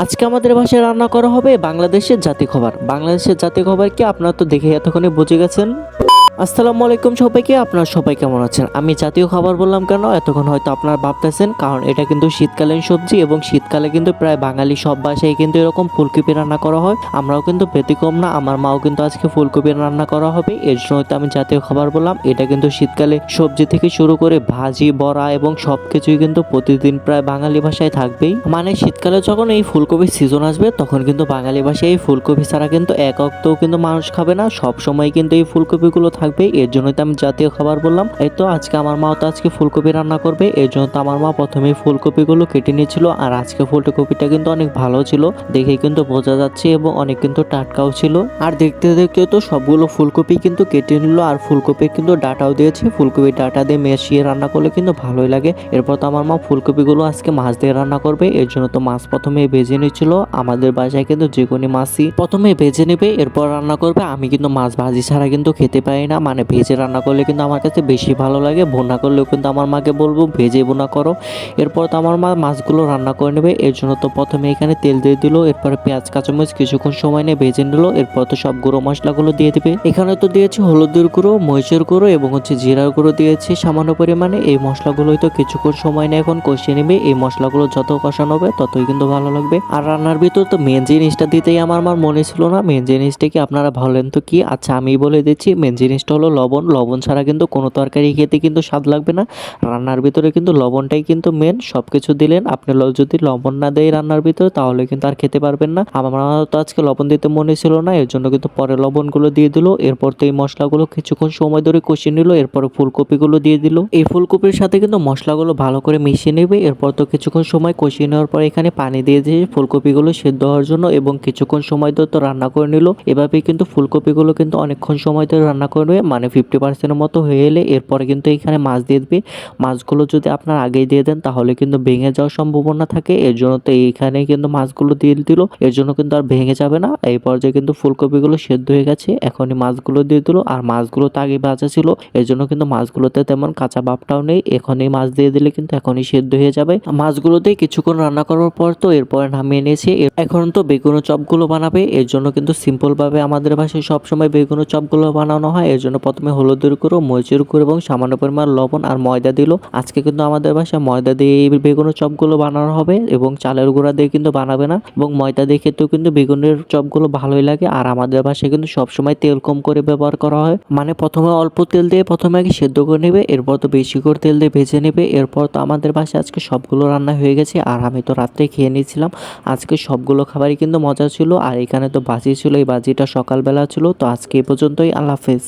আজকে আমাদের বাসায় রান্না করা হবে বাংলাদেশের জাতীয় খাবার। বাংলাদেশের জাতীয় খাবার কি আপনারা তো দেখে এতক্ষণে বুঝে গেছেন। আসসালামু আলাইকুম সবাইকে, আপনারা সবাই কেমন আছেন? আমি জাতীয় খাবার বললাম কেন এতক্ষণ হয়তো আপনারা ভাবতেছেন, কারণ এটা কিন্তু শীতকালীন সবজি এবং শীতকালে কিন্তু প্রায় বাঙালি সব বাসায় কিন্তু এরকম ফুলকপি রান্না করা হয়। আমরাও কিন্তু ব্যতিক্রম না, আমার মাও কিন্তু আজকে ফুলকপি রান্না করা হবে, এর জন্য তো আমি জাতীয় খাবার বললাম। এটা কিন্তু শীতকালে সবজি থেকে শুরু করে ভাজি, বড়া এবং সবকিছুই কিন্তু প্রতিদিন প্রায় বাঙালি ভাষায় থাকবেই। মানে শীতকালে যখন এই ফুলকপির সিজন আসবে তখন কিন্তু বাঙালি ভাষায় এই ফুলকপি ছাড়া কিন্তু এক অক্তও কিন্তু মানুষ খাবে না, সব সময় কিন্তু এই ফুলকপিগুলো থাকবে, এর জন্য তো আমি জাতীয় খাবার বললাম। এই তো আজকে আমার মা তো আজকে ফুলকপি রান্না করবে, এর জন্য তো আমার মা প্রথমে ফুলকপিগুলো কেটে নিয়েছিল। আর আজকে ফুলকপিটা কিন্তু অনেক ভালো ছিল, দেখে কিন্তু বোঝা যাচ্ছে, এবং অনেক কিন্তু টাটকাও ছিল। আর দেখতে দেখতে তো সবগুলো ফুলকপি কিন্তু কেটে নিল, আর ফুলকপি কিন্তু ডাটাও দিয়েছে। ফুলকপির ডাটা দিয়ে মিশিয়ে রান্না করলে কিন্তু ভালোই লাগে। এরপর তো আমার মা ফুলকপিগুলো আজকে মাছ দিয়ে রান্না করবে, এর জন্য তো মাছ প্রথমে ভেজে নিচ্ছিল। আমাদের বাসায় কিন্তু যে কোনো মাছই প্রথমে ভেজে নেবে এরপর রান্না করবে। আমি কিন্তু মাছ ভাজি ছাড়া কিন্তু খেতে পারি না, মানে ভেজে রান্না করলে কিন্তু আমার কাছে বেশি ভালো লাগে। ভুনা করলেও কিন্তু আমার মাকে বলবো ভেজে ভুনা করো। এরপর তো আমার মা মাছগুলো রান্না করে নেবে, এর জন্য তো প্রথমে এখানে তেল দিয়ে দিল, এরপরে পেঁয়াজ কাঁচামরিচ কিছুক্ষণ সময় নিয়ে ভেজে নিল। এরপর তো সব গুঁড়ো মশলাগুলো দিয়ে দিবে। এখানে তো দিয়েছি হলুদের গুঁড়ো, মরিচের গুঁড়ো এবং জিরার গুঁড়ো দিয়েছি সামান্য পরিমাণে। এই মশলাগুলোই তো কিছুক্ষণ সময় নিয়ে এখন কষিয়ে নেবে। এই মশলাগুলো যত কষানো হবে ততই কিন্তু ভালো লাগবে। আর রান্নার ভিতর তো মেন জিনিসটা দিতেই আমার মনে ছিল না। মেন জিনিসটা কি আপনারা ভাবলেন তো কি? আচ্ছা আমি বলে দিচ্ছি, মেন জিনিসটা হলো লবণ। লবণ ছাড়া কিন্তু কোনো তরকারি খেতে কিন্তু স্বাদ লাগবে না। রান্নার ভিতরে কিন্তু লবণটাই কিন্তু মেন। সবকিছু দিলেন, আপনি যদি লবণ না দেয় রান্নার ভিতরে তাহলে কিন্তু আর খেতে পারবেন না। আমার তো আজকে লবণ দিতে মনে ছিল না, এর জন্য কিন্তু পরে লবণগুলো দিয়ে দিল। এরপর তো এই মশলাগুলো কিছুক্ষণ সময় ধরে কষিয়ে নিল, এরপরে ফুলকপিগুলো দিয়ে দিল। এই ফুলকপির সাথে কিন্তু মশলাগুলো ভালো করে মিশিয়ে নেবে। এরপর তো কিছুক্ষণ সময় কষিয়ে নেওয়ার পর এখানে পানি দিয়ে দিয়ে ফুলকপিগুলো সেদ্ধ হওয়ার জন্য, এবং কিছুক্ষণ সময় ধরে তো রান্না করে নিল। এভাবেই কিন্তু ফুলকপিগুলো কিন্তু অনেকক্ষণ সময় ধরে রান্না করবে, মানে 50% মতো হয়ে এলে এরপরে কিন্তু এখানে মাছ দিয়ে দিবে। মাছগুলো যদি আপনার আগেই দিয়ে দেন তাহলে কিন্তু ভেঙে যাওয়ার সম্ভাবনা থাকে, এর জন্য তো এইখানে কিন্তু মাছগুলো দিয়ে দিল, এর জন্য কিন্তু আর ভেঙে যাবে না। এই পর্যায়ে কিন্তু ফুলকপিগুলো সেদ্ধ হয়ে গেছে, এখনই মাছগুলো দিয়ে দিল। আর মাছগুলো তো আগে ভাজা ছিল, এর জন্য কিন্তু মাছগুলোতে তেমন কাঁচা ভাবটাও নেই। এখনই মাছ দিয়ে দিলে কিন্তু এখনই সেদ্ধ হয়ে যাবে। মাছগুলো দিয়ে কিছুক্ষণ রান্না করার পর তো এরপরে নামিয়ে নিয়েছি। এখন তো বেগুন চপগুলো বানাবে, এর জন্য কিন্তু সিম্পল ভাবে আমাদের বাসায় সবসময় বেগুন চপগুলো বানানো হয়। এর জন্য প্রথমে হলুদের গুঁড়ো, মরিচের গুঁড়ো এবং সামান্য পরিমাণ লবণ আর ময়দা দিল। আজকে কিন্তু আমাদের বাসায় ময়দা দিয়ে এই বেগুন চপগুলো বানানো হবে, এবং চালের গুঁড়া দিয়ে কিন্তু বানাবে না। এবং ময়দা দিয়ে খেতেও কিন্তু বেগুনের চপগুলো ভালোই লাগে। আর আমাদের বাসায় কিন্তু সবসময় তেল কম করে ব্যবহার করা হয়, মানে প্রথমে অল্প তেল দিয়ে প্রথমে আগে সেদ্ধ করে নেবে, এরপর তো বেশি করে তেল দিয়ে ভেজে নেবে। এরপর তো আমাদের বাসায় আজকে সবগুলো রান্না হয়ে গেছে, আর আমি তো রাত্রে খেয়ে নিয়েছিলাম। আজকে সবগুলো খাবারই কিন্তু মজা ছিল। আর এখানে তো বাজি ছিল, এই বাজিটা সকালবেলা ছিল। তো আজকে এই পর্যন্তই, আল্লাহ হাফেজ।